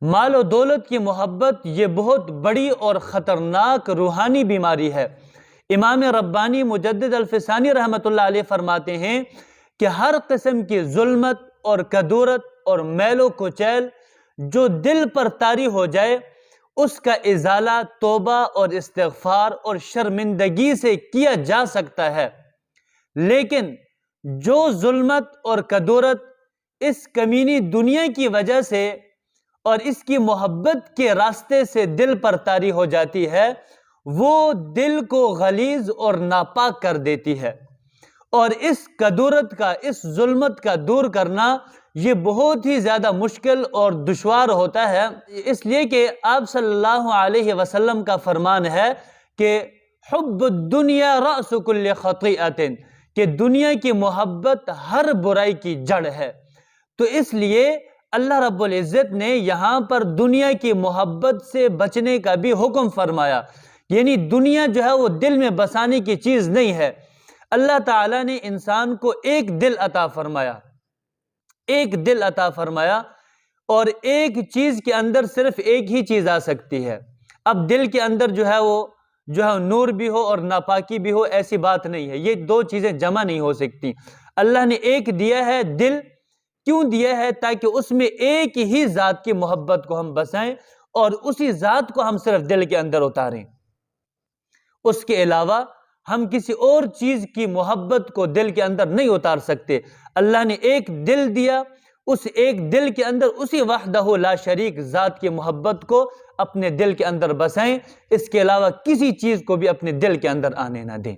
مال و دولت کی محبت یہ بہت بڑی اور خطرناک روحانی بیماری ہے۔ امام ربانی مجدد الفسانی رحمۃ اللہ علیہ فرماتے ہیں کہ ہر قسم کی ظلمت اور کدورت اور میل و کچیل جو دل پر طاری ہو جائے اس کا ازالہ توبہ اور استغفار اور شرمندگی سے کیا جا سکتا ہے، لیکن جو ظلمت اور کدورت اس کمینی دنیا کی وجہ سے اور اس کی محبت کے راستے سے دل پر طاری ہو جاتی ہے وہ دل کو غلیظ اور ناپاک کر دیتی ہے، اور اس کدورت کا، اس ظلمت کا دور کرنا یہ بہت ہی زیادہ مشکل اور دشوار ہوتا ہے، اس لیے کہ آپ صلی اللہ علیہ وسلم کا فرمان ہے کہ حب الدنیا رأس کل خطیئۃ، کہ دنیا کی محبت ہر برائی کی جڑ ہے۔ تو اس لیے اللہ رب العزت نے یہاں پر دنیا کی محبت سے بچنے کا بھی حکم فرمایا، یعنی دنیا جو ہے وہ دل میں بسانے کی چیز نہیں ہے۔ اللہ تعالیٰ نے انسان کو ایک دل عطا فرمایا، ایک دل عطا فرمایا، اور ایک چیز کے اندر صرف ایک ہی چیز آ سکتی ہے۔ اب دل کے اندر جو ہے وہ نور بھی ہو اور ناپاکی بھی ہو، ایسی بات نہیں ہے، یہ دو چیزیں جمع نہیں ہو سکتی۔ اللہ نے ایک دیا ہے دل، کیوں دیا ہے؟ تاکہ اس میں ایک ہی ذات کی محبت کو ہم بسائیں اور اسی ذات کو ہم صرف دل کے اندر اتاریں، اس کے علاوہ ہم کسی اور چیز کی محبت کو دل کے اندر نہیں اتار سکتے۔ اللہ نے ایک دل دیا، اس ایک دل کے اندر اسی وحدہ لا شریک ذات کی محبت کو اپنے دل کے اندر بسائیں، اس کے علاوہ کسی چیز کو بھی اپنے دل کے اندر آنے نہ دیں۔